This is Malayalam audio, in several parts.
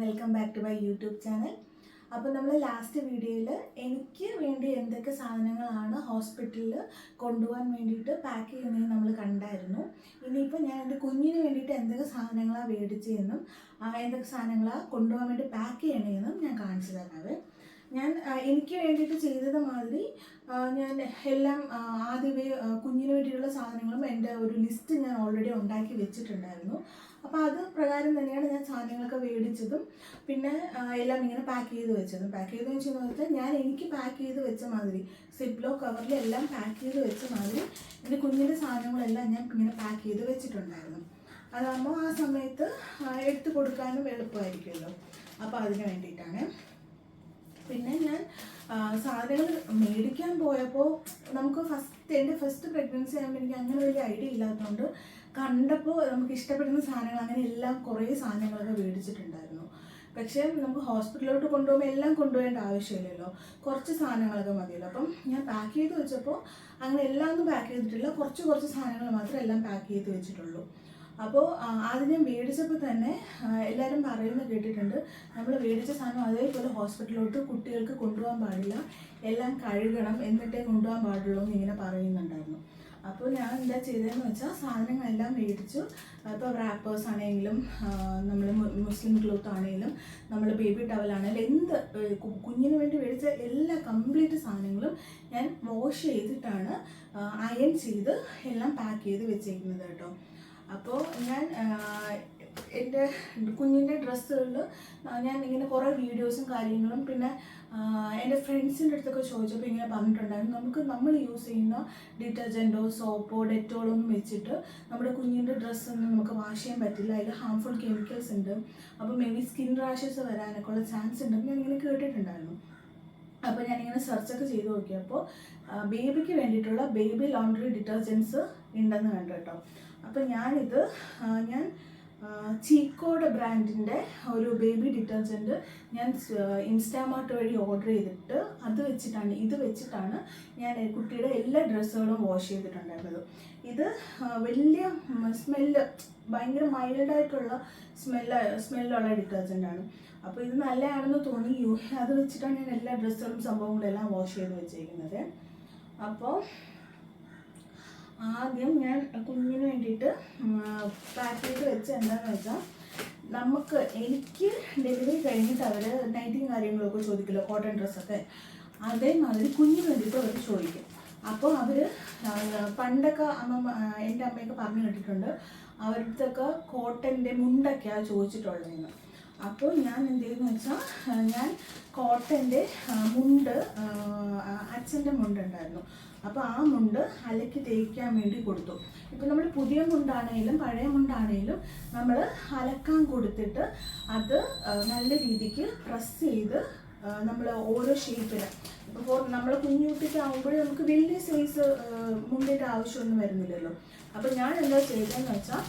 Welcome back to my YouTube channel. അപ്പോൾ നമ്മൾ ലാസ്റ്റ് വീഡിയോയിൽ എനിക്ക് വേണ്ടി എന്തൊക്കെ സാധനങ്ങളാണ് ഹോസ്പിറ്റലിൽ കൊണ്ടുപോകാൻ വേണ്ടിയിട്ട് പാക്ക് ചെയ്യുന്നതെന്ന് നമ്മൾ കണ്ടായിരുന്നു. ഇനിയിപ്പോൾ ഞാൻ എൻ്റെ കുഞ്ഞിന് വേണ്ടിയിട്ട് എന്തൊക്കെ സാധനങ്ങളാണ് മേടിച്ചതെന്നും എന്തൊക്കെ സാധനങ്ങളാണ് കൊണ്ടുപോകാൻ വേണ്ടി പാക്ക് ചെയ്യണമെന്നും ഞാൻ കാണിച്ചു തരാവേ. ഞാൻ എനിക്ക് വേണ്ടിയിട്ട് ചെയ്തത് മാതിരി ഞാൻ എല്ലാം ആദ്യമേ കുഞ്ഞിന് വേണ്ടിയിട്ടുള്ള സാധനങ്ങളും എൻ്റെ ഒരു ലിസ്റ്റ് ഞാൻ ഓൾറെഡി ഉണ്ടാക്കി വെച്ചിട്ടുണ്ടായിരുന്നു. അപ്പോൾ അത് പ്രകാരം തന്നെയാണ് ഞാൻ സാധനങ്ങളൊക്കെ മേടിച്ചതും പിന്നെ എല്ലാം ഇങ്ങനെ പാക്ക് ചെയ്ത് വെച്ചതും. പാക്ക് ചെയ്ത് വെച്ചെന്ന് വെച്ചാൽ ഞാൻ എനിക്ക് പാക്ക് ചെയ്ത് വെച്ച മാതിരി സിപ്ലോ കവറിൽ എല്ലാം പാക്ക് ചെയ്ത് വെച്ച മാതിരി എൻ്റെ കുഞ്ഞിൻ്റെ സാധനങ്ങളെല്ലാം ഞാൻ ഇങ്ങനെ പാക്ക് ചെയ്ത് വെച്ചിട്ടുണ്ടായിരുന്നു. അതാകുമ്പോൾ ആ സമയത്ത് എടുത്ത് കൊടുക്കാനും എളുപ്പമായിരിക്കുമല്ലോ. അപ്പോൾ അതിന് വേണ്ടിയിട്ടാണ്. പിന്നെ ഞാൻ സാധനങ്ങൾ മേടിക്കാൻ പോയപ്പോൾ നമുക്ക് എൻ്റെ ഫസ്റ്റ് പ്രഗ്നൻസി ആകുമ്പോൾ എനിക്ക് അങ്ങനെ വലിയ ഐഡിയ ഇല്ലാത്തതുകൊണ്ട് കണ്ടപ്പോൾ നമുക്ക് ഇഷ്ടപ്പെടുന്ന സാധനങ്ങൾ അങ്ങനെ എല്ലാം കുറേ സാധനങ്ങളൊക്കെ മേടിച്ചിട്ടുണ്ടായിരുന്നു. പക്ഷേ നമുക്ക് ഹോസ്പിറ്റലിലോട്ട് കൊണ്ടുപോകുമ്പോൾ എല്ലാം കൊണ്ടുപോകേണ്ട ആവശ്യമില്ലല്ലോ, കുറച്ച് സാധനങ്ങളൊക്കെ മതിയല്ലോ. അപ്പം ഞാൻ പാക്ക് ചെയ്ത് വെച്ചപ്പോൾ അങ്ങനെ എല്ലാം ഒന്നും പാക്ക് ചെയ്തിട്ടില്ല, കുറച്ച് സാധനങ്ങൾ മാത്രമേ എല്ലാം പാക്ക് ചെയ്ത് വെച്ചിട്ടുള്ളൂ. അപ്പോൾ ആദ്യം ഞാൻ മേടിച്ചപ്പോൾ തന്നെ എല്ലാവരും പറയുന്നത് കേട്ടിട്ടുണ്ട്, നമ്മൾ മേടിച്ച സാധനം അതേപോലെ ഹോസ്പിറ്റലിലോട്ട് കുട്ടികൾക്ക് കൊണ്ടുപോകാൻ പാടില്ല, എല്ലാം കഴുകണം എന്നിട്ടേ കൊണ്ടുപോകാൻ പാടുള്ളൂ എന്ന് ഇങ്ങനെ പറയുന്നുണ്ടായിരുന്നു. അപ്പോൾ ഞാൻ എന്താ ചെയ്തതെന്ന് വെച്ചാൽ സാധനങ്ങളെല്ലാം മേടിച്ചു. ഇപ്പോൾ റാപ്പേഴ്സ് ആണെങ്കിലും നമ്മൾ മുസ്ലിം ക്ലോത്ത് ആണെങ്കിലും നമ്മൾ ബേബി ടവലാണെങ്കിലും എന്ത് കുഞ്ഞിന് വേണ്ടി മേടിച്ച എല്ലാ കംപ്ലീറ്റ് സാധനങ്ങളും ഞാൻ വാഷ് ചെയ്തിട്ടാണ് അയൺ ചെയ്ത് എല്ലാം പാക്ക് ചെയ്ത് വെച്ചേക്കുന്നത് കേട്ടോ. അപ്പോൾ ഞാൻ എൻ്റെ കുഞ്ഞിൻ്റെ ഡ്രസ്സുകളിൽ ഞാൻ ഇങ്ങനെ കുറേ വീഡിയോസും കാര്യങ്ങളും പിന്നെ എൻ്റെ ഫ്രണ്ട്സിൻ്റെ അടുത്തൊക്കെ ചോദിച്ചപ്പോൾ ഇങ്ങനെ പറഞ്ഞിട്ടുണ്ടായിരുന്നു, നമ്മൾ യൂസ് ചെയ്യുന്ന ഡിറ്റർജൻറ്റോ സോപ്പോ ഡെറ്റോളൊന്നും വെച്ചിട്ട് നമ്മുടെ കുഞ്ഞിൻ്റെ ഡ്രസ്സൊന്നും നമുക്ക് വാഷ് ചെയ്യാൻ പറ്റില്ല, അതിൽ ഹാംഫുൾ കെമിക്കൽസ് ഉണ്ട്, അപ്പോൾ മേ ബി സ്കിൻ റാഷസ് വരാനൊക്കെ ഉള്ള ചാൻസ് ഉണ്ടെന്ന് ഞാനിങ്ങനെ കേട്ടിട്ടുണ്ടായിരുന്നു. അപ്പോൾ ഞാനിങ്ങനെ സെർച്ചൊക്കെ ചെയ്ത് നോക്കിയപ്പോൾ ബേബിക്ക് വേണ്ടിയിട്ടുള്ള ബേബി ലോണ്ടറി ഡിറ്റർജൻസ് ഉണ്ടെന്ന് കണ്ടു കേട്ടോ. അപ്പോൾ ഞാൻ ചീക്കോയുടെ ബ്രാൻഡിൻ്റെ ഒരു ബേബി ഡിറ്റർജൻറ്റ് ഞാൻ ഇൻസ്റ്റാമാർട്ട് വഴി ഓർഡർ ചെയ്തിട്ട് ഇത് വെച്ചിട്ടാണ് ഞാൻ കുട്ടിയുടെ എല്ലാ ഡ്രസ്സുകളും വാഷ് ചെയ്തിട്ടുണ്ടായിരുന്നത്. ഇത് വലിയ ഭയങ്കര മൈൽഡായിട്ടുള്ള സ്മെല്ലുള്ള ഡിറ്റർജൻറ്റാണ്. അപ്പോൾ ഇത് നല്ലതാണെന്ന് തോന്നി, അത് വെച്ചിട്ടാണ് ഞാൻ എല്ലാ ഡ്രസ്സുകളും സംഭവങ്ങളെല്ലാം വാഷ് ചെയ്ത് വെച്ചേക്കുന്നത്. അപ്പോൾ ആദ്യം ഞാൻ കുഞ്ഞിന് വേണ്ടിയിട്ട് പാക്ക് ചെയ്ത് വെച്ച് എന്താണെന്ന് വെച്ചാൽ എനിക്ക് ഡെലിവറി കഴിഞ്ഞിട്ട് അവർ നൈറ്റിയും കാര്യങ്ങളൊക്കെ ചോദിക്കില്ല, കോട്ടൺ ഡ്രസ്സൊക്കെ അതേമാതിരി കുഞ്ഞിന് വേണ്ടിയിട്ട് അവർ ചോദിക്കും. അപ്പോൾ അവർ പണ്ടൊക്കെ എൻ്റെ അമ്മയൊക്കെ പറഞ്ഞു കേട്ടിട്ടുണ്ട്, അവരുടെയൊക്കെ കോട്ടൻ്റെ മുണ്ടൊക്കെയാണ് ചോദിച്ചിട്ടുള്ളതെന്ന്. അപ്പോൾ ഞാൻ എന്ത് ചെയ്യുന്നു വെച്ചാൽ ഞാൻ കോട്ടൻ്റെ മുണ്ട്, അച്ഛൻ്റെ മുണ്ടുണ്ടായിരുന്നു, അപ്പോൾ ആ മുണ്ട് അലക്കി തേക്കാൻ വേണ്ടി കൊടുത്തു. ഇപ്പോൾ നമ്മൾ പുതിയ മുണ്ടാണെങ്കിലും പഴയ മുണ്ടാണെങ്കിലും നമ്മൾ അലക്കാൻ കൊടുത്തിട്ട് അത് നല്ല രീതിക്ക് പ്രസ് ചെയ്ത് നമ്മൾ ഓരോ ഷേപ്പിൽ ഇപ്പോൾ നമ്മൾ കുഞ്ഞുകുട്ടിക്കാവുമ്പോൾ നമുക്ക് വലിയ സൈസ് മുണ്ടിൻ്റെ ആവശ്യമൊന്നും വരുന്നില്ലല്ലോ. അപ്പോൾ ഞാൻ എന്താ ചെയ്തതെന്ന് വെച്ചാൽ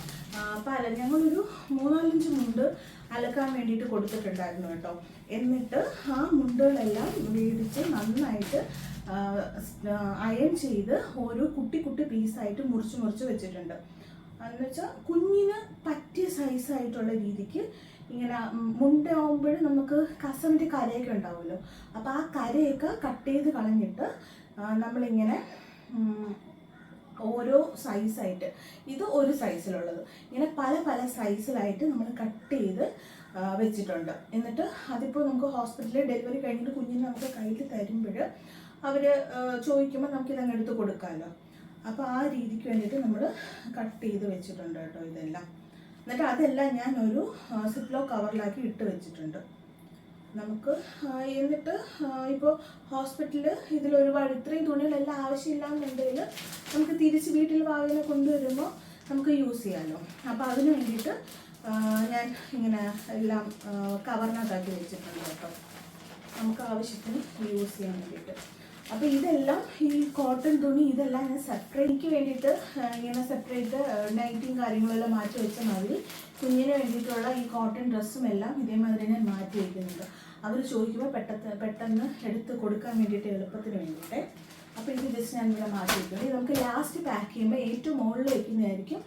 ഞങ്ങളൊരു 3-4 മുണ്ട് അലക്കാൻ വേണ്ടിയിട്ട് കൊടുത്തിട്ടുണ്ടായിരുന്നു കേട്ടോ. എന്നിട്ട് ആ മുണ്ടുകളെല്ലാം മേടിച്ച് നന്നായിട്ട് അയൺ ചെയ്ത് ഓരോ കുട്ടി പീസായിട്ട് മുറിച്ച് വെച്ചിട്ടുണ്ട്. എന്നുവെച്ചാൽ കുഞ്ഞിന് പറ്റിയ സൈസായിട്ടുള്ള രീതിക്ക് ഇങ്ങനെ മുണ്ടാവുമ്പോൾ നമുക്ക് കസവിൻ്റെ കരയൊക്കെ ഉണ്ടാവുമല്ലോ, അപ്പോൾ ആ കരയൊക്കെ കട്ട് ചെയ്ത് കളഞ്ഞിട്ട് നമ്മളിങ്ങനെ ഓരോ സൈസായിട്ട്, ഇത് ഒരു സൈസിലുള്ളത് ഇങ്ങനെ പല സൈസിലായിട്ട് നമ്മൾ കട്ട് ചെയ്ത് വെച്ചിട്ടുണ്ട്. എന്നിട്ട് അതിപ്പോൾ നമുക്ക് ഹോസ്പിറ്റലിൽ ഡെലിവറി കഴിഞ്ഞിട്ട് കുഞ്ഞിനെ നമുക്ക് കയ്യിൽ തരുമ്പോൾ അവർ ചോദിക്കുമ്പോൾ നമുക്കിതങ്ങ് എടുത്ത് കൊടുക്കാമല്ലോ. അപ്പോൾ ആ രീതിക്ക് വേണ്ടിയിട്ട് നമ്മൾ കട്ട് ചെയ്ത് വെച്ചിട്ടുണ്ട് കേട്ടോ ഇതെല്ലാം. എന്നിട്ട് അതെല്ലാം ഞാൻ ഒരു സിപ്ലോ കവറിലാക്കി ഇട്ട് വെച്ചിട്ടുണ്ട് നമുക്ക്. എന്നിട്ട് ഇപ്പോൾ ഹോസ്പിറ്റലിൽ ഇതിലൊരുപാട് ഇത്രയും തുണികളെല്ലാം ആവശ്യമില്ലാന്നുണ്ടെങ്കിൽ നമുക്ക് തിരിച്ച് വീട്ടിൽ വാവിനെ കൊണ്ടുവരുമ്പോൾ നമുക്ക് യൂസ് ചെയ്യാമല്ലോ. അപ്പോൾ അതിന് വേണ്ടിയിട്ട് ഞാൻ ഇങ്ങനെ എല്ലാം കവറിനകത്താക്കി വെച്ചിട്ടുണ്ട് കേട്ടോ, നമുക്ക് ആവശ്യത്തിന് യൂസ് ചെയ്യാൻ വേണ്ടിയിട്ട്. അപ്പോൾ ഇതെല്ലാം ഈ കോട്ടൺ തുണി ഇതെല്ലാം ഞാൻ സെപ്പറേറ്റ് വേണ്ടിയിട്ട് ഇങ്ങനെ സെപ്പറേറ്റ് നൈറ്റിയും കാര്യങ്ങളെല്ലാം മാറ്റി വെച്ച മാതിരി കുഞ്ഞിന് വേണ്ടിയിട്ടുള്ള ഈ കോട്ടൺ ഡ്രസ്സും എല്ലാം ഇതേമാതിരി ഞാൻ മാറ്റി വയ്ക്കുന്നുണ്ട്. അവർ ചോദിക്കുമ്പോൾ പെട്ടെന്ന് എടുത്ത് കൊടുക്കാൻ വേണ്ടിയിട്ട് എളുപ്പത്തിന് വേണ്ടിയിട്ട്. അപ്പോൾ ഇത് ജസ്റ്റ് ഞാൻ ഇവിടെ മാറ്റി വയ്ക്കുന്നത്. ഇത് നമുക്ക് ലാസ്റ്റ് പാക്ക് ചെയ്യുമ്പോൾ ഏറ്റവും മുകളിൽ വയ്ക്കുന്നതായിരിക്കും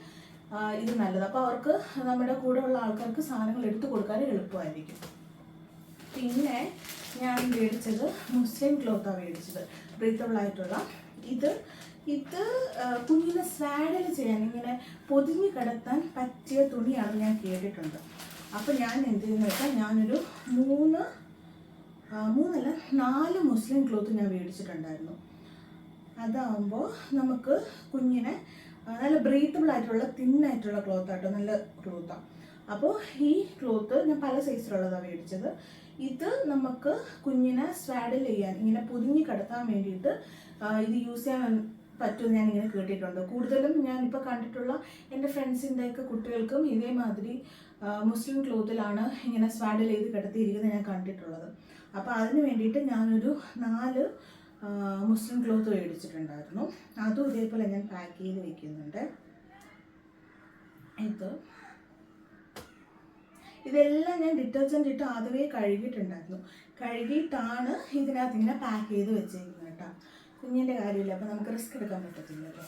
ഇത് നല്ലത്. അപ്പോൾ അവർക്ക് നമ്മുടെ കൂടെ ഉള്ള ആൾക്കാർക്ക് സാധനങ്ങൾ എടുത്ത് കൊടുക്കാൻ എളുപ്പമായിരിക്കും. പിന്നെ ഞാൻ മേടിച്ചത് മുസ്ലിം ക്ലോത്താണ് മേടിച്ചത്, ബ്രീത്തബിൾ ആയിട്ടുള്ള. ഇത് ഇത് കുഞ്ഞിനെ സ്വാഡിൽ ചെയ്യാൻ, ഇങ്ങനെ പൊതിഞ്ഞ് കിടത്താൻ പറ്റിയ തുണിയാണ് ഞാൻ കേട്ടിട്ടുണ്ട്. അപ്പോൾ ഞാൻ എന്ത് ചെയ്യുന്നത് വെച്ചാൽ ഞാനൊരു മൂന്നല്ല 4 മുസ്ലിം ക്ലോത്ത് ഞാൻ മേടിച്ചിട്ടുണ്ടായിരുന്നു. അതാകുമ്പോൾ നമുക്ക് കുഞ്ഞിനെ നല്ല ബ്രീത്തബിൾ ആയിട്ടുള്ള തിന്നായിട്ടുള്ള ക്ലോത്താട്ടോ, നല്ല ക്ലോത്താണ്. അപ്പോൾ ഈ ക്ലോത്ത് ഞാൻ പല സൈസിലുള്ളതാണ് മേടിച്ചത്. ഇത് നമുക്ക് കുഞ്ഞിനെ സ്വാഡിൽ ചെയ്യാൻ, ഇങ്ങനെ പൊതിഞ്ഞ് കിടത്താൻ വേണ്ടിയിട്ട് ഇത് യൂസ് ചെയ്യാൻ പറ്റുമെന്ന് ഞാനിങ്ങനെ കേട്ടിട്ടുണ്ട്. കൂടുതലും ഞാനിപ്പോൾ കണ്ടിട്ടുള്ള എൻ്റെ ഫ്രണ്ട്സിൻ്റെയൊക്കെ കുട്ടികൾക്കും ഇതേമാതിരി മുസ്ലിം ക്ലോത്തിലാണ് ഇങ്ങനെ സ്വാഡിൽ ചെയ്ത് കിടത്തിയിരിക്കുന്നത് ഞാൻ കണ്ടിട്ടുള്ളത്. അപ്പോൾ അതിന് വേണ്ടിയിട്ട് ഞാനൊരു 4 മുസ്ലിം ക്ലോത്ത് മേടിച്ചിട്ടുണ്ടായിരുന്നു. അതും ഇതേപോലെ ഞാൻ പാക്ക് ചെയ്ത് വെക്കുന്നുണ്ട്. ഇതെല്ലാം ഞാൻ ഡിറ്റർജൻറ്റ് ഇട്ട് ആദ്യമേ കഴുകിയിട്ടുണ്ടായിരുന്നു. കഴുകിയിട്ടാണ് ഇതിനകത്ത് ഇങ്ങനെ പാക്ക് ചെയ്ത് വെച്ചേക്കുന്നത് കേട്ടോ. കുഞ്ഞിൻ്റെ കാര്യമില്ല, അപ്പോൾ നമുക്ക് റിസ്ക് എടുക്കാൻ പറ്റത്തില്ലല്ലോ.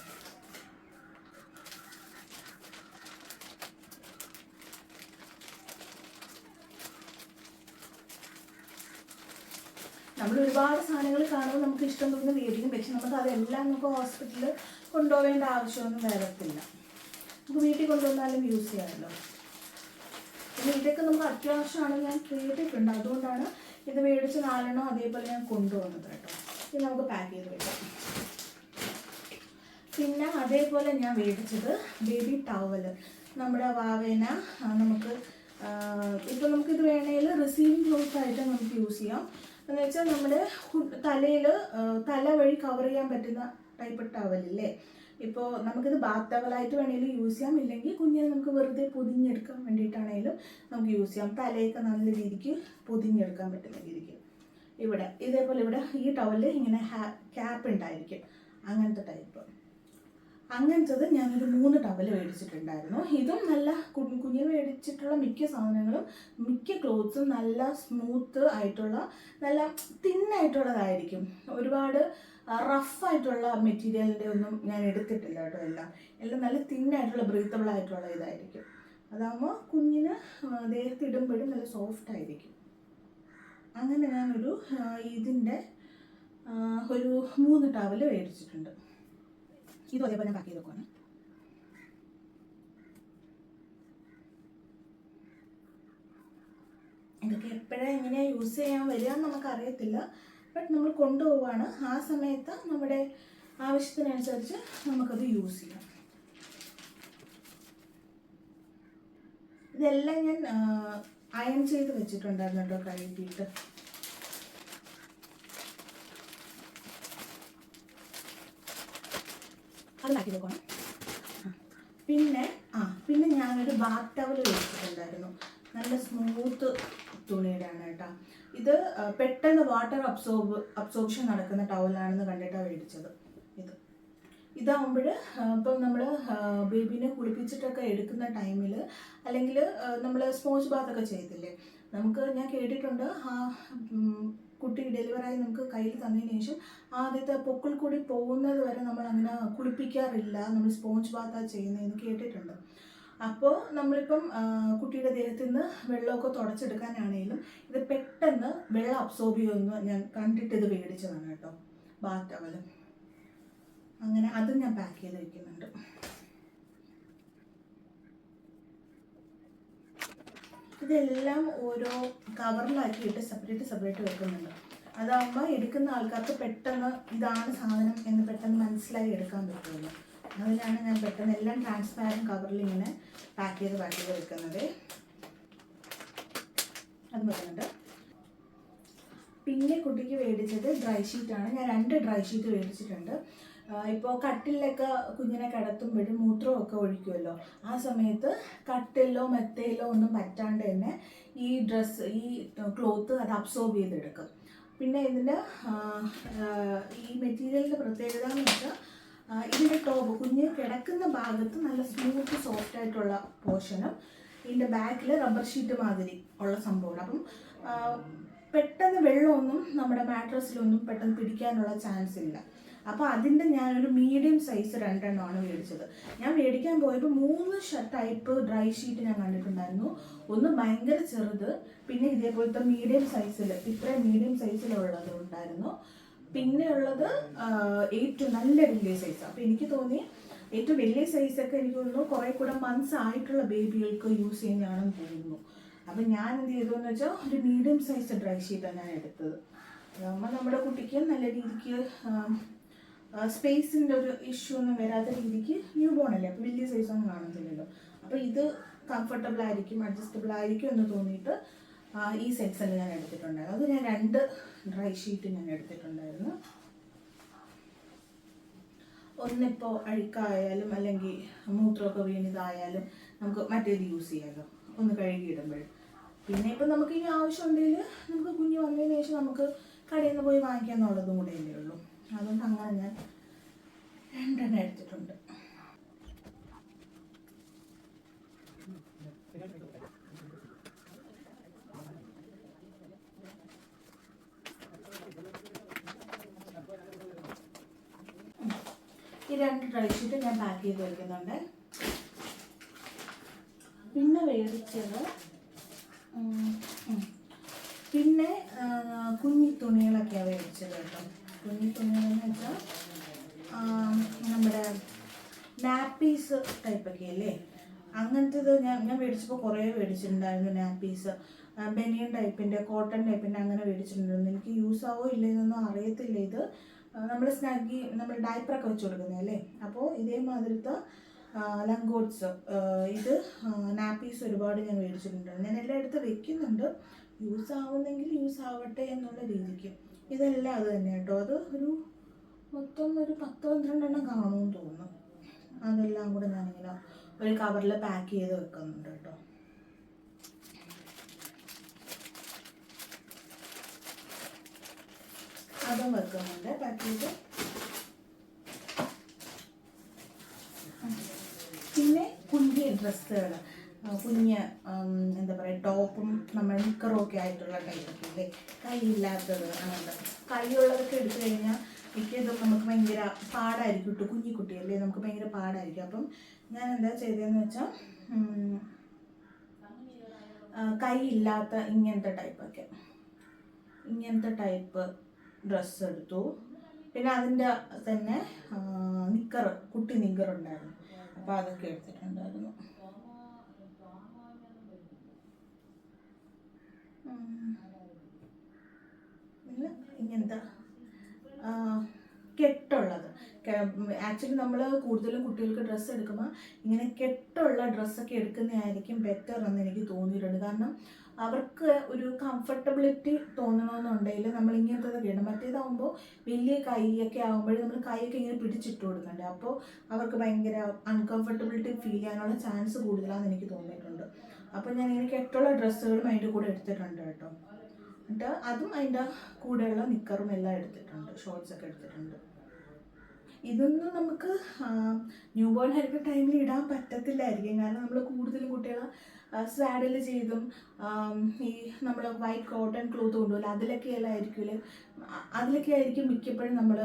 നമ്മൾ ഒരുപാട് സാധനങ്ങൾ കാണുമ്പോൾ നമുക്ക് ഇഷ്ടം തോന്നുന്ന മേടിക്കും. പക്ഷെ നമുക്ക് അതെല്ലാം നമുക്ക് ഹോസ്പിറ്റലിൽ കൊണ്ടുപോകേണ്ട ആവശ്യമൊന്നും വരത്തില്ല. നമുക്ക് വീട്ടിൽ കൊണ്ടുവന്നാലും യൂസ് ചെയ്യാമല്ലോ. പിന്നെ ഇതൊക്കെ നമുക്ക് അത്യാവശ്യമാണ് ഞാൻ കേട്ടിട്ടുണ്ട്. അതുകൊണ്ടാണ് ഇത് മേടിച്ച് 4 അതേപോലെ ഞാൻ കൊണ്ടുവന്നത് കേട്ടോ. ഇത് നമുക്ക് പാക്ക് ചെയ്ത് വെക്കാം. പിന്നെ അതേപോലെ ഞാൻ മേടിച്ചത് ബേബി ടവല്. നമ്മുടെ വാവേന നമുക്ക് ഇപ്പോൾ നമുക്കിത് വേണമെങ്കിൽ റിസീവിങ് ക്ലോത്ത് ആയിട്ട് നമുക്ക് യൂസ് ചെയ്യാം. എന്ന് വെച്ചാൽ നമ്മുടെ തല വഴി കവർ ചെയ്യാൻ പറ്റുന്ന ടൈപ്പ് ടവലില്ലേ. ഇപ്പോൾ നമുക്കിത് ബാത്ത് ടവലായിട്ട് വേണമെങ്കിലും യൂസ് ചെയ്യാം, ഇല്ലെങ്കിൽ കുഞ്ഞിനെ നമുക്ക് വെറുതെ പൊതിഞ്ഞെടുക്കാൻ വേണ്ടിയിട്ടാണെങ്കിലും നമുക്ക് യൂസ് ചെയ്യാം. തലയൊക്കെ നല്ല രീതിക്ക് പൊതിഞ്ഞെടുക്കാൻ പറ്റുന്ന രീതിക്ക്. ഇതേപോലെ ഇവിടെ ഈ ടവലിൽ ഇങ്ങനെ ക്യാപ്പ് ഉണ്ടായിരിക്കും, അങ്ങനത്തെ ടൈപ്പ്. അങ്ങനത്തത് ഞാനൊരു 3 ടവൽ മേടിച്ചിട്ടുണ്ടായിരുന്നു. ഇതും നല്ല കുഞ്ഞിന് മേടിച്ചിട്ടുള്ള മിക്ക സാധനങ്ങളും, മിക്ക ക്ലോത്ത്സും നല്ല സ്മൂത്ത് ആയിട്ടുള്ള, നല്ല തിന്നായിട്ടുള്ളതായിരിക്കും. ഒരുപാട് റഫായിട്ടുള്ള മെറ്റീരിയലിൻ്റെ ഒന്നും ഞാൻ എടുത്തിട്ടില്ല കേട്ടോ. എല്ലാം നല്ല തിന്നായിട്ടുള്ള ബ്രീത്തബിൾ ആയിട്ടുള്ള ഇതായിരിക്കും. അതാകുമ്പോൾ കുഞ്ഞിന് ദേഹത്തിടുമ്പോഴും നല്ല സോഫ്റ്റ് ആയിരിക്കും. അങ്ങനെ ഞാനൊരു ഇതിൻ്റെ ഒരു 3 ടവൽ മേടിച്ചിട്ടുണ്ട്. ഇതും അതേപോലെ ഞാൻ പാക്ക് ചെയ്ത് വെക്കുവാണ്. ഇതൊക്കെ എപ്പോഴാണ് എങ്ങനെയാണ് യൂസ് ചെയ്യാൻ വരിക എന്ന് നമുക്കറിയത്തില്ല. ബട്ട് നമ്മൾ കൊണ്ടുപോവാണ്, ആ സമയത്ത് നമ്മുടെ ആവശ്യത്തിനനുസരിച്ച് നമുക്കത് യൂസ് ചെയ്യാം. ഇതെല്ലാം ഞാൻ അയൺ ചെയ്ത് വെച്ചിട്ടുണ്ടായിരുന്നു കേട്ടോ, കഴുകിയിട്ട്. അത് പാക്ക് ചെയ്ത് വെക്കണം. പിന്നെ ഞാനൊരു ബാത്ത് ടവൽ വെച്ചിട്ടുണ്ടായിരുന്നു. നല്ല സ്മൂത്ത് തുണിയുടെയാണ് കേട്ടോ. ഇത് പെട്ടെന്ന് വാട്ടർ അബ്സോർപ്ഷൻ നടക്കുന്ന ടവലാണെന്ന് കണ്ടിട്ടാണ് മേടിച്ചത്. ഇതാകുമ്പോൾ ഇപ്പം നമ്മൾ ബേബീനെ കുളിപ്പിച്ചിട്ടൊക്കെ എടുക്കുന്ന ടൈമിൽ, അല്ലെങ്കിൽ നമ്മൾ സ്പോഞ്ച് ബാത്തൊക്കെ ചെയ്തില്ലേ, ഞാൻ കേട്ടിട്ടുണ്ട് കുട്ടി ഡെലിവറായി നമുക്ക് കയ്യിൽ തന്നതിന് ശേഷം ആദ്യത്തെ പൊക്കിൾ കൂടി പോകുന്നത് വരെ നമ്മൾ അങ്ങനെ കുളിപ്പിക്കാറില്ല, നമ്മൾ സ്പോഞ്ച് ബാത്താണ് ചെയ്യുന്നതെന്ന് കേട്ടിട്ടുണ്ട്. അപ്പോൾ നമ്മളിപ്പം കുട്ടിയുടെ ദേഹത്തു നിന്ന് വെള്ളമൊക്കെ തുടച്ചെടുക്കാനാണെങ്കിലും ഇത് പെട്ടെന്ന് വെള്ളം അബ്സോർബ് ചെയ്യുമെന്ന് ഞാൻ കണ്ടിട്ട് ഇത് മേടിച്ചതാണ് കേട്ടോ, ബാത്ത് ടവൽ. അങ്ങനെ അതും ഞാൻ പാക്ക് ചെയ്ത് വയ്ക്കുന്നുണ്ട്. ഇതെല്ലാം ഓരോ കവറിലാക്കിയിട്ട് സെപ്പറേറ്റ് വെക്കുന്നുണ്ട്. അതാകുമ്പോൾ എടുക്കുന്ന ആൾക്കാർക്ക് പെട്ടെന്ന് ഇതാണ് സാധനം എന്ന് പെട്ടെന്ന് മനസ്സിലായി എടുക്കാൻ പറ്റുമല്ലോ. അതിനാണ് ഞാൻ പെട്ടെന്ന് എല്ലാം ട്രാൻസ്പാരൻറ്റ് കവറിൽ ഇങ്ങനെ പാക്ക് ചെയ്ത് വെക്കുന്നത്. അത് വെക്കുന്നുണ്ട്. പിന്നെ കുട്ടിക്ക് മേടിച്ചത് ഡ്രൈ ഷീറ്റാണ്. ഞാൻ 2 ഡ്രൈ ഷീറ്റ് മേടിച്ചിട്ടുണ്ട്. ഇപ്പോൾ കട്ടിലൊക്കെ കുഞ്ഞിനെ കിടത്തുമ്പോഴും മൂത്രമൊക്കെ ഒഴിക്കുമല്ലോ, ആ സമയത്ത് കട്ടിലോ മെത്തയിലോ ഒന്നും പറ്റാണ്ട് തന്നെ ഈ ക്ലോത്ത് അത് അബ്സോർബ് ചെയ്തെടുക്കും. പിന്നെ ഇതിൻ്റെ ഈ മെറ്റീരിയലിൻ്റെ പ്രത്യേകത എന്ന് വെച്ചാൽ ഇതിൻ്റെ ടോപ്പ്, കുഞ്ഞ് കിടക്കുന്ന ഭാഗത്ത് നല്ല സ്മൂത്ത് സോഫ്റ്റ് ആയിട്ടുള്ള പോർഷനും ഇതിൻ്റെ ബാക്കിൽ റബ്ബർ ഷീറ്റ് മാതിരി ഉള്ള സംഭവമാണ്. അപ്പം പെട്ടെന്ന് വെള്ളമൊന്നും നമ്മുടെ മാട്രസിലൊന്നും പെട്ടെന്ന് പിടിക്കാനുള്ള ചാൻസ് ഇല്ല. അപ്പോൾ അതിൻ്റെ ഞാനൊരു മീഡിയം സൈസ് 2 എണ്ണമാണ് മേടിച്ചത്. ഞാൻ മേടിക്കാൻ പോയപ്പോൾ 3 ടൈപ്പ് ഡ്രൈ ഷീറ്റ് ഞാൻ കണ്ടിട്ടുണ്ടായിരുന്നു. ഒന്ന് ഭയങ്കര ചെറുത്, പിന്നെ ഇതേപോലത്തെ മീഡിയം സൈസിൽ, ഇത്രയും മീഡിയം സൈസിലുള്ളത് ഉണ്ടായിരുന്നു. പിന്നെ ഉള്ളത് ഏറ്റവും നല്ല വലിയ സൈസ്. അപ്പോൾ എനിക്ക് തോന്നി ഏറ്റവും വലിയ സൈസൊക്കെ എനിക്ക് തോന്നുന്നു കുറേ കൂടെ മന്ത്സ് ആയിട്ടുള്ള ബേബികൾക്ക് യൂസ് ചെയ്യുന്നതാണെന്ന് തോന്നുന്നു. അപ്പം ഞാൻ എന്ത് ചെയ്തതെന്ന് വെച്ചാൽ ഒരു മീഡിയം സൈസ് ഡ്രൈ ഷീറ്റാണ് ഞാൻ എടുത്തത്. അതാകുമ്പോൾ നമ്മുടെ കുട്ടിക്ക് നല്ല രീതിക്ക് സ്പേസിൻ്റെ ഒരു ഇഷ്യൂ ഒന്നും വരാത്ത രീതിക്ക് ന്യൂ ബോൺ അല്ലേ, അപ്പോൾ വലിയ സൈസൊന്നും കാണുന്നില്ലല്ലോ. അപ്പോൾ ഇത് കംഫർട്ടബിൾ ആയിരിക്കും, അഡ്ജസ്റ്റബിൾ ആയിരിക്കും എന്ന് തോന്നിയിട്ട് ഈ സെക്ഷൻ ഞാൻ എടുത്തിട്ടുണ്ടായിരുന്നു. അത് ഞാൻ 2 ഡ്രൈ ഷീറ്റ് ഞാൻ എടുത്തിട്ടുണ്ടായിരുന്നു. ഒന്നിപ്പോൾ അഴുക്കായാലും അല്ലെങ്കിൽ മൂത്രമൊക്കെ വീണിതായാലും നമുക്ക് മറ്റേത് യൂസ് ചെയ്യാമല്ലോ, ഒന്ന് കഴുകിയിടുമ്പോൾ. പിന്നെ ഇപ്പം നമുക്ക് ഇനി ആവശ്യമുണ്ടെങ്കിൽ നമുക്ക് കുഞ്ഞ് വന്നതിന് ശേഷം നമുക്ക് കടയിൽ നിന്ന് പോയി വാങ്ങിക്കാന്നുള്ളതും കൂടെ അല്ലേ ഉള്ളൂ. അതുകൊണ്ട് അങ്ങനെ ഞാൻ 2 എണ്ണം എടുത്തിട്ടുണ്ട്. ഈ 2 ഡ്രൈ ഷീറ്റ് ഞാൻ പാക്ക് ചെയ്ത് വയ്ക്കുന്നുണ്ട്. പിന്നെ മേടിച്ചത് പിന്നെ കുഞ്ഞി തുണികളൊക്കെയാണ് മേടിച്ചത് കേട്ടോ. കുഞ്ഞി തുണികളെന്ന് വെച്ചാൽ നമ്മുടെ നാപ്പീസ് ടൈപ്പൊക്കെ അല്ലേ, അങ്ങനത്തേത് ഞാൻ മേടിച്ചപ്പോൾ കുറേ മേടിച്ചിട്ടുണ്ടായിരുന്നു. നാപ്പീസ് ബനിയൻ ടൈപ്പിൻ്റെ, കോട്ടൺ ടൈപ്പിൻ്റെ അങ്ങനെ മേടിച്ചിട്ടുണ്ടായിരുന്നു. എനിക്ക് യൂസ് ആവോ ഇല്ലെന്നൊന്നും അറിയത്തില്ല. ഇത് നമ്മൾ സ്നഗ്ഗി, നമ്മൾ ഡയപ്പറൊക്കെ വെച്ച് കൊടുക്കുന്നതല്ലേ. അപ്പോൾ ഇതേമാതിരത്തെ ലങ്കോട്ട്സ്, ഇത് നാപ്പീസ് ഒരുപാട് ഞാൻ മേടിച്ചിട്ടുണ്ട്. ഞാൻ എല്ലാം എടുത്ത് വെക്കുന്നുണ്ട്, യൂസ് ആവുന്നെങ്കിൽ യൂസ് ആവട്ടെ എന്നുള്ള രീതിക്ക്. ഇതെല്ലാം അത് തന്നെ കേട്ടോ. അത് ഒരു മൊത്തം ഒരു 10-12 എണ്ണം കാണുമെന്ന് തോന്നുന്നു. അതെല്ലാം കൂടെ ഞാനിങ്ങനെ ഒരു കവറിൽ പാക്ക് ചെയ്ത് വെക്കുന്നുണ്ട് കേട്ടോ. അതും വെക്കുന്നുണ്ട് പാക്ക് ചെയ്ത്. പിന്നെ കുഞ്ഞ് ഡ്രസ്സുകൾ, കുഞ്ഞ് എന്താ പറയുക, ടോപ്പും നമ്മൾ നിക്കറും ഒക്കെ ആയിട്ടുള്ള ടൈപ്പൊക്കെ ഇല്ലേ, കൈയില്ലാത്തത്. അങ്ങനത്തെ കൈയുള്ളതൊക്കെ എടുത്തു കഴിഞ്ഞാൽ മിക്കതും നമുക്ക് ഭയങ്കര പാടായിരിക്കും കേട്ടോ. കുഞ്ഞി കുട്ടിയല്ലേ, നമുക്ക് ഭയങ്കര പാടായിരിക്കും. അപ്പം ഞാൻ എന്താ ചെയ്തതെന്ന് വെച്ചാൽ കൈയില്ലാത്ത ഇങ്ങനത്തെ ടൈപ്പ് ഡ്രസ്സ് എടുത്തു. പിന്നെ അതിൻ്റെ തന്നെ കുട്ടി നിക്കറുണ്ടായിരുന്നു, അപ്പോൾ അതൊക്കെ എടുത്തിട്ടുണ്ടായിരുന്നു. പിന്നെ ഇങ്ങനത്തെ കെട്ടുള്ളത്, ആക്ച്വലി നമ്മൾ കൂടുതലും കുട്ടികൾക്ക് ഡ്രസ്സ് എടുക്കുമ്പോൾ ഇങ്ങനെ കെട്ടുള്ള ഡ്രസ്സൊക്കെ എടുക്കുന്നതായിരിക്കും ബെറ്റർ എന്ന് എനിക്ക് തോന്നിയിട്ടുണ്ട്. കാരണം അവർക്ക് ഒരു കംഫർട്ടബിലിറ്റി തോന്നണമെന്നുണ്ടെങ്കിൽ നമ്മൾ ഇങ്ങനത്തെ ഇടണം. മറ്റേതാകുമ്പോൾ വലിയ കൈയൊക്കെ ആകുമ്പോഴേ നമ്മൾ കൈയൊക്കെ ഇങ്ങനെ പിടിച്ചിട്ട് കൊടുക്കണ്ടേ, അപ്പോൾ അവർക്ക് ഭയങ്കര അൺകംഫർട്ടബിലിറ്റി ഫീൽ ചെയ്യാനുള്ള ചാൻസ് കൂടുതലാണെന്ന് എനിക്ക് തോന്നിയിട്ടുണ്ട്. അപ്പോൾ ഞാൻ ഇങ്ങനെ കെട്ടുള്ള ഡ്രസ്സുകളും അതിൻ്റെ കൂടെ എടുത്തിട്ടുണ്ട് കേട്ടോ. എന്നിട്ട് അതും അതിൻ്റെ കൂടെയുള്ള നിക്കറും എല്ലാം എടുത്തിട്ടുണ്ട്, ഷോർട്ട്സൊക്കെ എടുത്തിട്ടുണ്ട്. ഇതൊന്നും നമുക്ക് ന്യൂ ബോൺ ആയിരിക്കുന്ന ടൈമിൽ ഇടാൻ പറ്റത്തില്ലായിരിക്കും. കാരണം നമ്മൾ കൂടുതലും കുട്ടികളെ സ്വാഡിൽ ചെയ്തും ഈ നമ്മൾ വൈറ്റ് കോട്ടൺ ക്ലോത്ത് കൊണ്ടുപോകില്ല, അതിലൊക്കെ ആയിരിക്കും മിക്കപ്പോഴും നമ്മൾ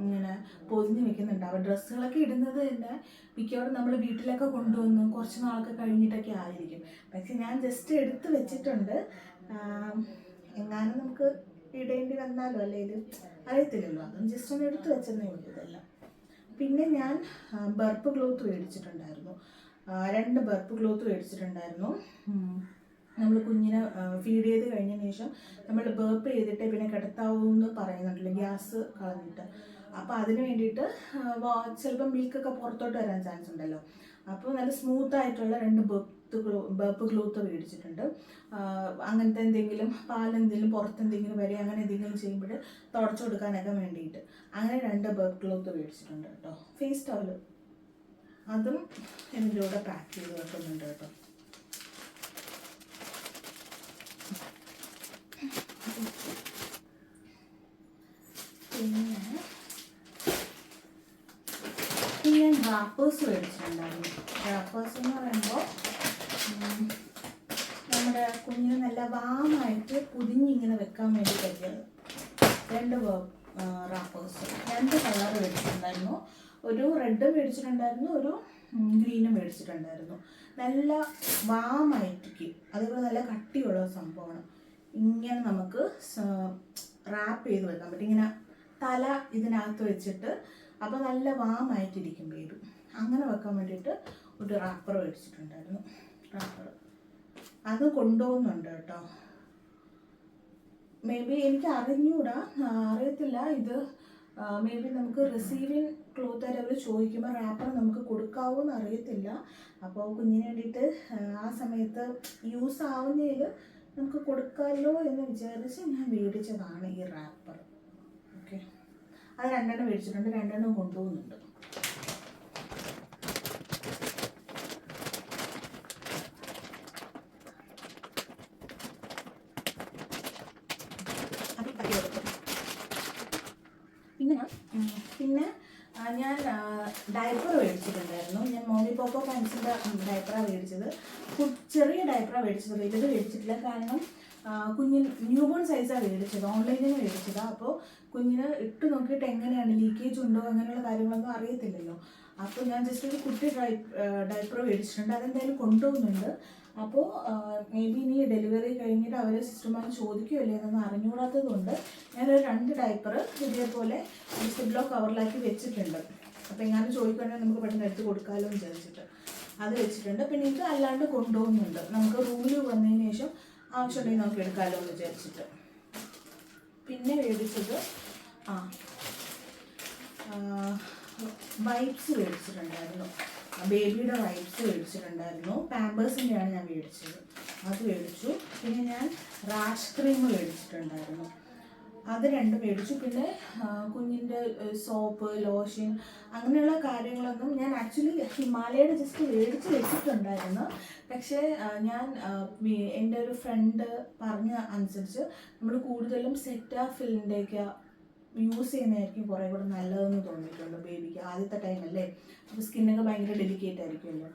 ഇങ്ങനെ പൊതിഞ്ഞ് വെക്കുന്നുണ്ടാവും. ഡ്രസ്സുകളൊക്കെ ഇടുന്നത് തന്നെ മിക്കവാറും നമ്മൾ വീട്ടിലൊക്കെ കൊണ്ടുവന്ന് കുറച്ച് നാളൊക്കെ കഴിഞ്ഞിട്ടൊക്കെ ആയിരിക്കും. പക്ഷെ ഞാൻ ജസ്റ്റ് എടുത്ത് വെച്ചിട്ടുണ്ട്, എങ്ങാനും നമുക്ക് ഇടേണ്ടി വന്നാലോ അല്ലെങ്കിൽ അറിയത്തില്ലല്ലോ, അതും ജസ്റ്റ് ഒന്ന് എടുത്ത് വെച്ചെന്നേ ഉള്ളൂ ഇതെല്ലാം. പിന്നെ ഞാൻ ബർപ്പ് ക്ലോത്ത് മേടിച്ചിട്ടുണ്ടായിരുന്നു, 2 ബർപ്പ് ക്ലോത്ത് മേടിച്ചിട്ടുണ്ടായിരുന്നു. നമ്മൾ കുഞ്ഞിനെ ഫീഡ് ചെയ്ത് കഴിഞ്ഞതിന് ശേഷം നമ്മൾ ബർപ്പ് ചെയ്തിട്ട് പിന്നെ കിടത്താവൂന്ന് പറയുന്നുണ്ടല്ലോ, ഗ്യാസ് കളഞ്ഞിട്ട്. അപ്പോൾ അതിന് വേണ്ടിയിട്ട് ചിലപ്പോൾ മിൽക്കൊക്കെ പുറത്തോട്ട് വരാൻ ചാൻസ് ഉണ്ടല്ലോ. അപ്പോൾ നല്ല സ്മൂത്തായിട്ടുള്ള 2 ബർപ്പ് ക്ലോത്ത് മേടിച്ചിട്ടുണ്ട്. അങ്ങനത്തെ എന്തെങ്കിലും പാലെന്തെങ്കിലും പുറത്തെന്തെങ്കിലും വരെ അങ്ങനെ എന്തെങ്കിലും ചെയ്യുമ്പോൾ തുടച്ചു കൊടുക്കാനൊക്കെ വേണ്ടിയിട്ട് അങ്ങനെ 2 ബർപ്പ് ക്ലോത്ത് മേടിച്ചിട്ടുണ്ട് കേട്ടോ. ഫേസ് ടവൽ അതും ഇതിൻ്റെ കൂടെ പാക്ക് ചെയ്ത് വെക്കുന്നുണ്ട് കേട്ടോ. പിന്നെ ഞാൻ റാപ്പേഴ്സ് മേടിച്ചിട്ടുണ്ടായിരുന്നു. റാപ്പേഴ്സ് എന്ന് പറയുമ്പോൾ നമ്മുടെ കുഞ്ഞിന് നല്ല വാമായിട്ട് പൊതിഞ്ഞിങ്ങനെ വെക്കാൻ വേണ്ടി പറ്റിയത് 2 റാപ്പേഴ്സ് 2 കളർ മേടിച്ചിട്ടുണ്ടായിരുന്നു. ഒരു റെഡ് മേടിച്ചിട്ടുണ്ടായിരുന്നു, ഒരു ഗ്രീനും മേടിച്ചിട്ടുണ്ടായിരുന്നു. നല്ല വാമായിരിക്കും, അതേപോലെ നല്ല കട്ടിയുള്ള സംഭവമാണ്. ഇങ്ങനെ നമുക്ക് റാപ്പ് ചെയ്ത് വെക്കാൻ പറ്റും, ഇങ്ങനെ തല ഇതിനകത്ത് വെച്ചിട്ട്. അപ്പോൾ നല്ല വാമായിട്ടിരിക്കും ബേബി. അങ്ങനെ വെക്കാൻ വേണ്ടിയിട്ട് ഒരു റാപ്പർ മേടിച്ചിട്ടുണ്ടായിരുന്നു. റാപ്പർ അത് കൊണ്ടുപോകുന്നുണ്ട് കേട്ടോ. മേ ബി എനിക്ക് അറിയത്തില്ല ഇത്. മേ ബി നമുക്ക് റിസീവിങ് ക്ലോത്ത് ആയിട്ട് അവർ ചോദിക്കുമ്പോൾ റാപ്പർ നമുക്ക് കൊടുക്കാവോ എന്ന് അറിയത്തില്ല. അപ്പോൾ കുഞ്ഞിന് വേണ്ടിയിട്ട് ആ സമയത്ത് യൂസ് ആവുന്നതിൽ നമുക്ക് കൊടുക്കാമല്ലോ എന്ന് വിചാരിച്ച് ഞാൻ മേടിച്ചതാണ് ഈ റാപ്പർ. ഓക്കെ, അത് 2 മേടിച്ചിട്ടുണ്ട്, 2 കൊണ്ടുപോകുന്നുണ്ട്. പിന്നെ ഞാൻ ഡയപ്പർ മേടിച്ചിട്ടുണ്ടായിരുന്നു. ഞാൻ മോമി പോപ്പോ പാൻസിൻ്റെ ഡയപ്പറാണ് മേടിച്ചത്. ചെറിയ ഡയപ്പറാണ് മേടിച്ചത്, വലുത് മേടിച്ചിട്ടില്ല. കാരണം കുഞ്ഞിന് ന്യൂ ബോൺ സൈസാണ് മേടിച്ചത്, ഓൺലൈനിൽ മേടിച്ചതാണ്. അപ്പോൾ കുഞ്ഞിന് ഇട്ട് നോക്കിയിട്ട് എങ്ങനെയാണ്, ലീക്കേജ് ഉണ്ടോ അങ്ങനെയുള്ള കാര്യങ്ങളൊന്നും അറിയത്തില്ലല്ലോ. അപ്പോൾ ഞാൻ ജസ്റ്റ് ഒരു കുട്ടി ഡയപ്പർ മേടിച്ചിട്ടുണ്ട്, അതെന്തായാലും കൊണ്ടുപോകുന്നുണ്ട്. അപ്പോൾ മേ ബി ഇനി ഡെലിവറി കഴിഞ്ഞിട്ട് അവർ സിസ്റ്റർമാർ ചോദിക്കുകയല്ലേ എന്നൊന്നും അറിഞ്ഞുകൂടാത്തത് കൊണ്ട് ഞാനൊരു 2 ഡയപ്പർ ഇതേപോലെ സിബ്ലോ കവറിലാക്കി വെച്ചിട്ടുണ്ട്. അപ്പോൾ എങ്ങാനും ചോദിക്കുകയാണെങ്കിൽ നമുക്ക് പെട്ടെന്ന് എടുത്ത് കൊടുക്കാമല്ലോ എന്ന് വിചാരിച്ചിട്ട് അത് വെച്ചിട്ടുണ്ട്. പിന്നെ ഇത് അല്ലാണ്ട് കൊണ്ടുപോകുന്നുണ്ട്, നമുക്ക് റൂമിൽ വന്നതിന് ശേഷം ആവശ്യമുണ്ടെങ്കിൽ നമുക്ക് എടുക്കാമല്ലോ എന്ന് വിചാരിച്ചിട്ട്. പിന്നെ മേടിച്ചത് വൈപ്സ് മേടിച്ചിട്ടുണ്ടായിരുന്നു. ബേബിയുടെ വൈപ്സ് മേടിച്ചിട്ടുണ്ടായിരുന്നു. പാമ്പേഴ്സിൻ്റെയാണ് ഞാൻ മേടിച്ചത്, അത് മേടിച്ചു. പിന്നെ ഞാൻ റാഷ് ക്രീം മേടിച്ചിട്ടുണ്ടായിരുന്നു, അത് 2 മേടിച്ചു. പിന്നെ കുഞ്ഞിൻ്റെ സോപ്പ്, ലോഷൻ അങ്ങനെയുള്ള കാര്യങ്ങളൊന്നും ഞാൻ ആക്ച്വലി ഹിമാലയയുടെ ജസ്റ്റ് മേടിച്ച് വെച്ചിട്ടുണ്ടായിരുന്നു. പക്ഷേ ഞാൻ എൻ്റെ ഒരു ഫ്രണ്ട് പറഞ്ഞ അനുസരിച്ച് നമ്മൾ കൂടുതലും സെറ്റാഫിലിൻ്റെയൊക്കെ യൂസ് ചെയ്യുന്നതായിരിക്കും കുറേ കൂടെ നല്ലതെന്ന് തോന്നിയിട്ടുണ്ട് ബേബിക്ക്. ആദ്യത്തെ ടൈമല്ലേ, അപ്പോൾ സ്കിന്നൊക്കെ ഭയങ്കര ഡെലിക്കേറ്റ് ആയിരിക്കുമല്ലോ.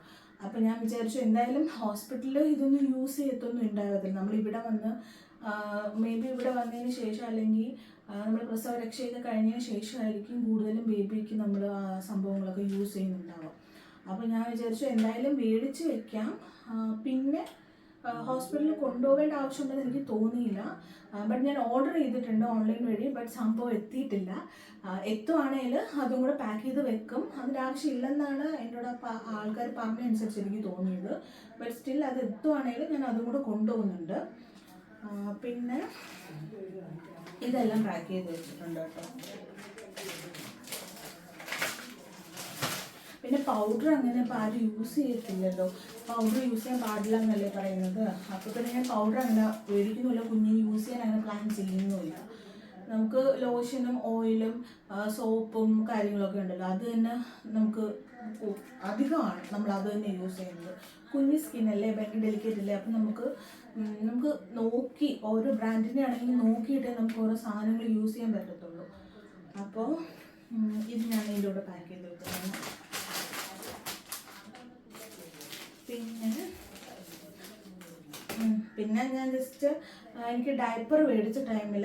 അപ്പോൾ ഞാൻ വിചാരിച്ചു എന്തായാലും ഹോസ്പിറ്റലിൽ ഇതൊന്നും യൂസ് ചെയ്യത്തൊന്നും ഉണ്ടാകത്തില്ല. നമ്മളിവിടെ വന്ന് മേ ബി ഇവിടെ വന്നതിന് ശേഷം അല്ലെങ്കിൽ നമ്മൾ പ്രസവ രക്ഷയൊക്കെ കഴിഞ്ഞതിന് ശേഷമായിരിക്കും കൂടുതലും ബേബിക്ക് നമ്മൾ ആ സംഭവങ്ങളൊക്കെ യൂസ് ചെയ്യുന്നുണ്ടാവുക. അപ്പോൾ ഞാൻ വിചാരിച്ചു എന്തായാലും മേടിച്ച് വെക്കാം. പിന്നെ ഹോസ്പിറ്റലിൽ കൊണ്ടുപോകേണ്ട ആവശ്യമുണ്ടെന്ന് എനിക്ക് തോന്നിയില്ല. ബട്ട് ഞാൻ ഓർഡർ ചെയ്തിട്ടുണ്ട് ഓൺലൈൻ വഴി, ബട്ട് സംഭവം എത്തിയിട്ടില്ല. എത്തുവാണെങ്കിൽ അതും കൂടെ പാക്ക് ചെയ്ത് വെക്കും. അതിൻ്റെ ആവശ്യമില്ലെന്നാണ് എന്നോട് ആൾക്കാർ പറഞ്ഞതനുസരിച്ച് എനിക്ക് തോന്നിയത്. ബട്ട് സ്റ്റിൽ അത് എത്തുവാണെങ്കിൽ ഞാൻ അതും കൂടെ കൊണ്ടുപോകുന്നുണ്ട്. പിന്നെ ഇതെല്ലാം പാക്ക് ചെയ്ത് വെച്ചിട്ടുണ്ട് കേട്ടോ. പിന്നെ പൗഡർ അങ്ങനെ ഇപ്പോൾ ആരും യൂസ് ചെയ്യത്തില്ലല്ലോ, പൗഡർ യൂസ് ചെയ്യാൻ പാടില്ല എന്നല്ലേ പറയുന്നത്. അപ്പോൾ പിന്നെ ഞാൻ പൗഡർ അങ്ങനെ മേടിക്കുന്നില്ല, കുഞ്ഞിന് യൂസ് ചെയ്യാൻ അങ്ങനെ പ്ലാൻ ചെയ്യുന്നുമില്ല. നമുക്ക് ലോഷനും ഓയിലും സോപ്പും കാര്യങ്ങളൊക്കെ ഉണ്ടല്ലോ, അത് തന്നെ നമുക്ക് അധികമാണ് നമ്മൾ അത് തന്നെ യൂസ് ചെയ്യുന്നത്. കുഞ്ഞ് സ്കിന്നല്ലേ, ഭയങ്കര ഡെലിക്കേറ്റ് അല്ലേ. അപ്പം നമുക്ക് നോക്കി ഓരോ ബ്രാൻഡിൻ്റെ ആണെങ്കിൽ നോക്കിയിട്ടേ നമുക്ക് ഓരോ സാധനങ്ങൾ യൂസ് ചെയ്യാൻ പറ്റത്തുള്ളൂ. അപ്പോൾ ഇത് ഞാൻ ഇതിൻ്റെ കൂടെ പാക്ക് ചെയ്ത് വെക്കുന്നത്. പിന്നെ ഞാൻ ജസ്റ്റ് എനിക്ക് ഡയപ്പർ മേടിച്ച ടൈമിൽ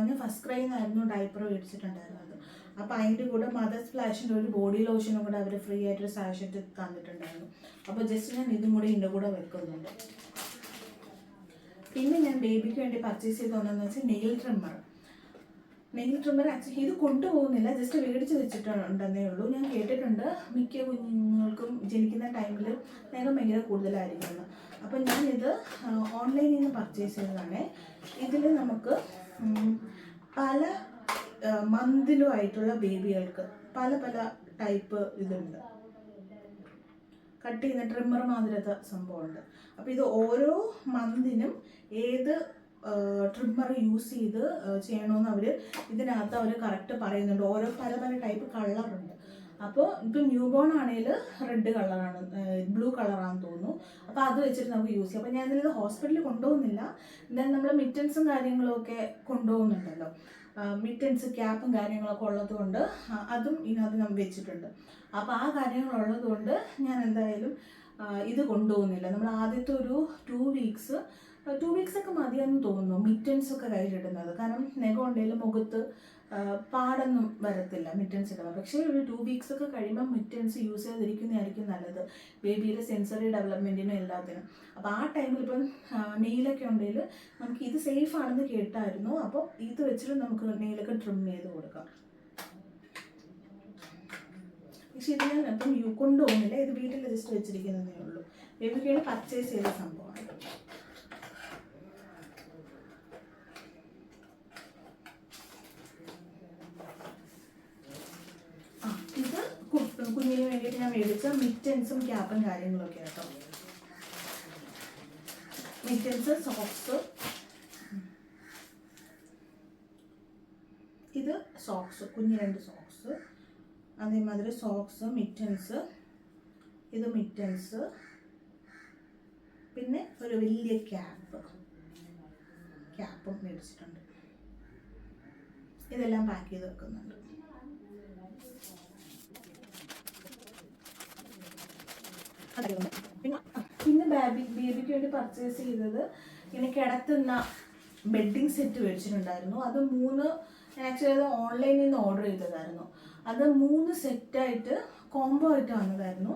ഞാൻ ഫസ്റ്റ് ക്രൈന്നായിരുന്നു ഡയപ്പർ മേടിച്ചിട്ടുണ്ടായിരുന്നത്. അപ്പോൾ അതിൻ്റെ കൂടെ മദർ സ്പ്ലാഷിൻ്റെ ഒരു ബോഡി ലോഷനും കൂടെ അവർ ഫ്രീ ആയിട്ടൊരു സാഷറ്റ് തന്നിട്ടുണ്ടായിരുന്നു. അപ്പോൾ ജസ്റ്റ് ഞാൻ ഇതും കൂടെ ഇതിൻ്റെ കൂടെ വെക്കുന്നുണ്ട്. പിന്നെ ഞാൻ ബേബിക്ക് വേണ്ടി പർച്ചേസ് ചെയ്ത് ഒന്നെന്ന് വെച്ചാൽ നെയിൽ ട്രിമ്മർ ആക്ച്വലി ഇത് കൊണ്ടുപോകുന്നില്ല, ജസ്റ്റ് മേടിച്ച് വെച്ചിട്ടുണ്ടെന്നേ ഉള്ളൂ. ഞാൻ കേട്ടിട്ടുണ്ട് മിക്ക കുഞ്ഞുങ്ങൾക്കും ജനിക്കുന്ന ടൈമിൽ നഖം ഭയങ്കര കൂടുതലായിരിക്കുമെന്ന്. അപ്പം ഞാനിത് ഓൺലൈനിൽ നിന്ന് പർച്ചേസ് ചെയ്തതാണ്. ഇതിൽ നമുക്ക് പല മന്തിലും ആയിട്ടുള്ള ബേബികൾക്ക് പല ടൈപ്പ് ഇതുണ്ട്, കട്ട് ചെയ്യുന്ന ട്രിമ്മർ മാതിരത്തെ സംഭവമുണ്ട്. അപ്പോൾ ഇത് ഓരോ മന്തിനും ഏത് ട്രിമ്മർ യൂസ് ചെയ്ത് ചെയ്യണമെന്ന് ഇതിനകത്ത് അവർ കറക്റ്റ് പറയുന്നുണ്ട്. ഓരോ പല ടൈപ്പ് കളറുണ്ട്. അപ്പോൾ ഇപ്പം ന്യൂ ബോൺ ആണെങ്കിൽ റെഡ് കളറാണ്, ബ്ലൂ കളറാണെന്ന് തോന്നുന്നു. അപ്പോൾ അത് വെച്ചിട്ട് നമുക്ക് യൂസ് ചെയ്യാം. അപ്പോൾ ഞാനിത് ഹോസ്പിറ്റലിൽ കൊണ്ടുപോകുന്നില്ല, എന്തായാലും നമ്മൾ മിറ്റൻസും കാര്യങ്ങളും ഒക്കെ കൊണ്ടുപോകുന്നുണ്ടല്ലോ, മിറ്റൻസ് ക്യാപ്പും കാര്യങ്ങളൊക്കെ ഉള്ളത് കൊണ്ട് അതും ഇതിനകത്ത് നമ്മൾ വെച്ചിട്ടുണ്ട്. അപ്പോൾ ആ കാര്യങ്ങളുള്ളത് കൊണ്ട് ഞാൻ എന്തായാലും ഇത് കൊണ്ടുപോകുന്നില്ല. നമ്മൾ ആദ്യത്തെ ഒരു 2 വീക്സ് ഒക്കെ മതിയെന്ന് തോന്നുന്നു മിറ്റൻസ് ഒക്കെ കയ്യിലിടുന്നത്. കാരണം നഖം ഉണ്ടെങ്കിലും മുഖത്ത് പാടൊന്നും വരത്തില്ല മിറ്റൻസ് ഇടുക. പക്ഷേ ഒരു 2 വീക്സ് ഒക്കെ കഴിയുമ്പോൾ മിറ്റൻസ് യൂസ് ചെയ്തിരിക്കുന്നതായിരിക്കും നല്ലത്, ബേബിയുടെ സെൻസറി ഡെവലപ്മെൻറ്റിനും എല്ലാത്തിനും. അപ്പോൾ ആ ടൈമിൽ ഇപ്പം നെയിലൊക്കെ ഉണ്ടെങ്കിൽ നമുക്ക് ഇത് സേഫ് ആണെന്ന് കേട്ടായിരുന്നു. അപ്പോൾ ഇത് വെച്ചിട്ട് നമുക്ക് നെയിലൊക്കെ ട്രിം ചെയ്ത് കൊടുക്കാം. പക്ഷെ ഇത് ഞാൻ അപ്പം കൊണ്ടുപോകുന്നില്ല, ഇത് വീട്ടിൽ ജസ്റ്റ് വെച്ചിരിക്കുന്നതേ ഉള്ളൂ. ബേബിക്ക് വേണ്ടി പർച്ചേസ് ചെയ്ത സംഭവമാണ്. ഇത് കുഞ്ഞിന് വേണ്ടിയിട്ട് ഞാൻ മേടിച്ച മിറ്റൻസും ക്യാപ്പും കാര്യങ്ങളൊക്കെ കേട്ടോ. മിറ്റൻസ്, സോക്സ്, ഇത് സോക്സ്, കുഞ്ഞ് 2 സോക്സ്, അതേമാതിരി സോക്സ്, മിറ്റൻസ്, ഇത് മിറ്റൻസ്, പിന്നെ ഒരു വലിയ ക്യാപ്പും മേടിച്ചിട്ടുണ്ട്. ഇതെല്ലാം പാക്ക് ചെയ്ത് വെക്കുന്നുണ്ട്. പിന്നെ ബേബിക്ക് വേണ്ടി പർച്ചേസ് ചെയ്തത് ഇങ്ങനെ കിടത്തുന്ന ബെഡിങ് സെറ്റ് മേടിച്ചിട്ടുണ്ടായിരുന്നു. അത് 3 ആക്ച്വലി അത് ഓൺലൈനിൽ നിന്ന് ഓർഡർ ചെയ്തതായിരുന്നു. അത് 3 സെറ്റായിട്ട് കോംബോ ആയിട്ട് വന്നതായിരുന്നു.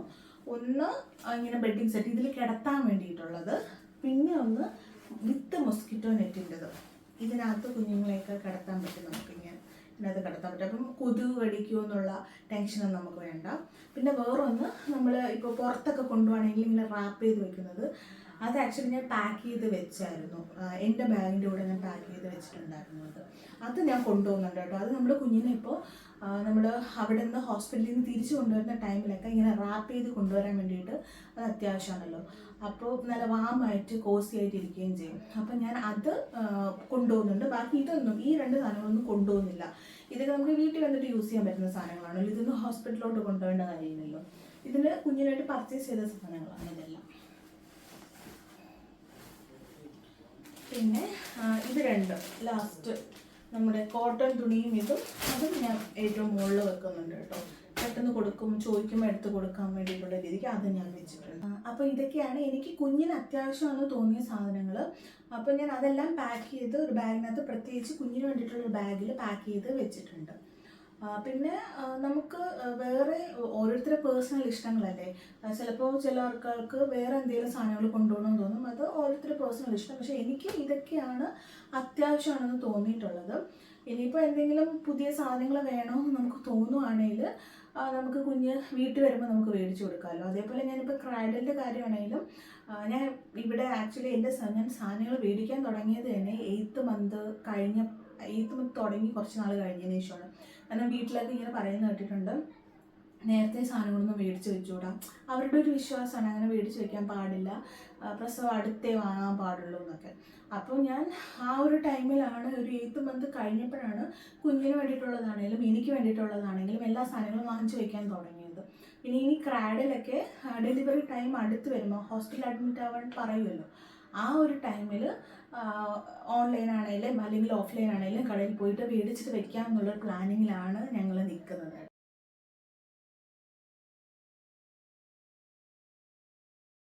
ഒന്ന് ഇങ്ങനെ ബെഡിങ് സെറ്റ് ഇതിൽ കിടത്താൻ വേണ്ടിയിട്ടുള്ളത്, പിന്നെ ഒന്ന് വിത്ത് മൊസ്കിറ്റോ നെറ്റിൻ്റെത്. ഇതിനകത്ത് കുഞ്ഞുങ്ങളെയൊക്കെ കിടത്താൻ പറ്റും, നമുക്കിങ്ങനെ ഇതിനകത്ത് കിടത്താൻ പറ്റും. അപ്പം കൊതുക് കടിക്കുമോ എന്നുള്ള ടെൻഷനൊന്നും നമുക്ക് വേണ്ട. പിന്നെ വേറൊന്ന്, നമ്മൾ ഇപ്പോൾ പുറത്തൊക്കെ കൊണ്ടുപോകണമെങ്കിൽ ഇങ്ങനെ റാപ്പ് ചെയ്ത് വെക്കുന്നത്, അത് ആക്ച്വലി ഞാൻ പാക്ക് ചെയ്ത് വെച്ചായിരുന്നു. എൻ്റെ ബാഗിൻ്റെ കൂടെ ഞാൻ പാക്ക് ചെയ്ത് വെച്ചിട്ടുണ്ടായിരുന്നു. അത് ഞാൻ കൊണ്ടുപോകുന്നുണ്ട് കേട്ടോ. അത് നമ്മുടെ കുഞ്ഞിനെ ഇപ്പോൾ നമ്മൾ അവിടെ നിന്ന് ഹോസ്പിറ്റലിൽ നിന്ന് തിരിച്ചു കൊണ്ടുവരുന്ന ടൈമിലൊക്കെ ഇങ്ങനെ റാപ്പ് ചെയ്ത് കൊണ്ടുവരാൻ വേണ്ടിയിട്ട് അത് അത്യാവശ്യമാണല്ലോ. അപ്പോൾ നല്ല വാമായിട്ട് കോസി ആയിട്ട് ഇരിക്കുകയും ചെയ്യും. അപ്പോൾ ഞാൻ അത് കൊണ്ടുപോകുന്നുണ്ട്. ബാക്കി ഇതൊന്നും, ഈ 2 സാധനങ്ങളൊന്നും കൊണ്ടുപോകുന്നില്ല. ഇതൊക്കെ നമുക്ക് വീട്ടിൽ വന്നിട്ട് യൂസ് ചെയ്യാൻ പറ്റുന്ന സാധനങ്ങളാണല്ലോ. ഇതൊന്നും ഹോസ്പിറ്റലിലോട്ട് കൊണ്ടുപോകേണ്ട കാര്യമില്ലല്ലോ. ഇതിന് കുഞ്ഞിനായിട്ട് പർച്ചേസ് ചെയ്ത സാധനങ്ങളാണ് ഇതെല്ലാം. പിന്നെ ഇത് 2 ലാസ്റ്റ് നമ്മുടെ കോട്ടൺ തുണിയും അതും ഞാൻ ഏറ്റവും മുകളിൽ വെക്കുന്നുണ്ട് കേട്ടോ. പെട്ടെന്ന് ചോദിക്കുമ്പോൾ എടുത്ത് കൊടുക്കാൻ വേണ്ടിയിട്ടുള്ള രീതിക്ക് അത് ഞാൻ വെച്ചിട്ടുണ്ട്. അപ്പോൾ ഇതൊക്കെയാണ് എനിക്ക് കുഞ്ഞിന് അത്യാവശ്യമാണെന്ന് തോന്നിയ സാധനങ്ങൾ. അപ്പോൾ ഞാൻ അതെല്ലാം പാക്ക് ചെയ്ത് ഒരു ബാഗിനകത്ത്, പ്രത്യേകിച്ച് കുഞ്ഞിന് വേണ്ടിയിട്ടുള്ള ബാഗിൽ പാക്ക് ചെയ്ത് വെച്ചിട്ടുണ്ട്. പിന്നെ നമുക്ക് വേറെ ഓരോരുത്തരുടെ പേഴ്സണൽ ഇഷ്ടങ്ങളല്ലേ. ചിലപ്പോൾ ചില ആൾക്കാർക്ക് വേറെ എന്തെങ്കിലും സാധനങ്ങൾ കൊണ്ടുപോകണമെന്ന് തോന്നും, അത് ഓരോരുത്തരുടെ പേഴ്സണൽ ഇഷ്ടം. പക്ഷേ എനിക്ക് ഇതൊക്കെയാണ് അത്യാവശ്യമാണെന്ന് തോന്നിയിട്ടുള്ളത്. ഇനിയിപ്പോൾ എന്തെങ്കിലും പുതിയ സാധനങ്ങൾ വേണമെന്ന് നമുക്ക് തോന്നുവാണെങ്കിൽ നമുക്ക് കുഞ്ഞ് വീട്ടിൽ വരുമ്പോൾ നമുക്ക് മേടിച്ചു കൊടുക്കാമല്ലോ. അതേപോലെ ഞാനിപ്പോൾ ക്രൈഡലിൻ്റെ കാര്യമാണെങ്കിലും ഞാൻ ഇവിടെ ആക്ച്വലി ഞാൻ സാധനങ്ങൾ മേടിക്കാൻ തുടങ്ങിയത് തന്നെ 8th മന്ത് തുടങ്ങി കുറച്ച് നാൾ കഴിഞ്ഞതിന് ശേഷമാണ്. കാരണം വീട്ടിലൊക്കെ ഇങ്ങനെ പറയുന്നത് കേട്ടിട്ടുണ്ട്, നേരത്തെ സാധനങ്ങളൊന്നും മേടിച്ച് വെച്ചുകൂടാ. അവരുടെ ഒരു വിശ്വാസമാണ്, അങ്ങനെ മേടിച്ച് വെക്കാൻ പാടില്ല, പ്രസവം അടുത്തേ വാങ്ങാൻ പാടുള്ളൂ എന്നൊക്കെ. അപ്പോൾ ഞാൻ ആ ഒരു ടൈമിലാണ്, ഒരു 8th മന്ത് കഴിഞ്ഞപ്പോഴാണ് കുഞ്ഞിന് വേണ്ടിയിട്ടുള്ളതാണെങ്കിലും എനിക്ക് വേണ്ടിയിട്ടുള്ളതാണെങ്കിലും എല്ലാ സാധനങ്ങളും വാങ്ങിച്ച് വയ്ക്കാൻ തുടങ്ങിയത്. പിന്നെ ഇനി ക്രാഡിലൊക്കെ ഡെലിവറി ടൈം അടുത്ത് വരുമ്പോൾ ഹോസ്പിറ്റലിൽ അഡ്മിറ്റ് ആവാൻ പറയുമല്ലോ, ആ ഒരു ടൈമിൽ ഓൺലൈൻ ആണെങ്കിലും അല്ലെങ്കിൽ ഓഫ്ലൈൻ ആണെങ്കിലും കടയിൽ പോയിട്ട് മേടിച്ചിട്ട് വെക്കാം എന്നുള്ള പ്ലാനിങ്ങിലാണ് ഞങ്ങൾ നിൽക്കുന്നത്.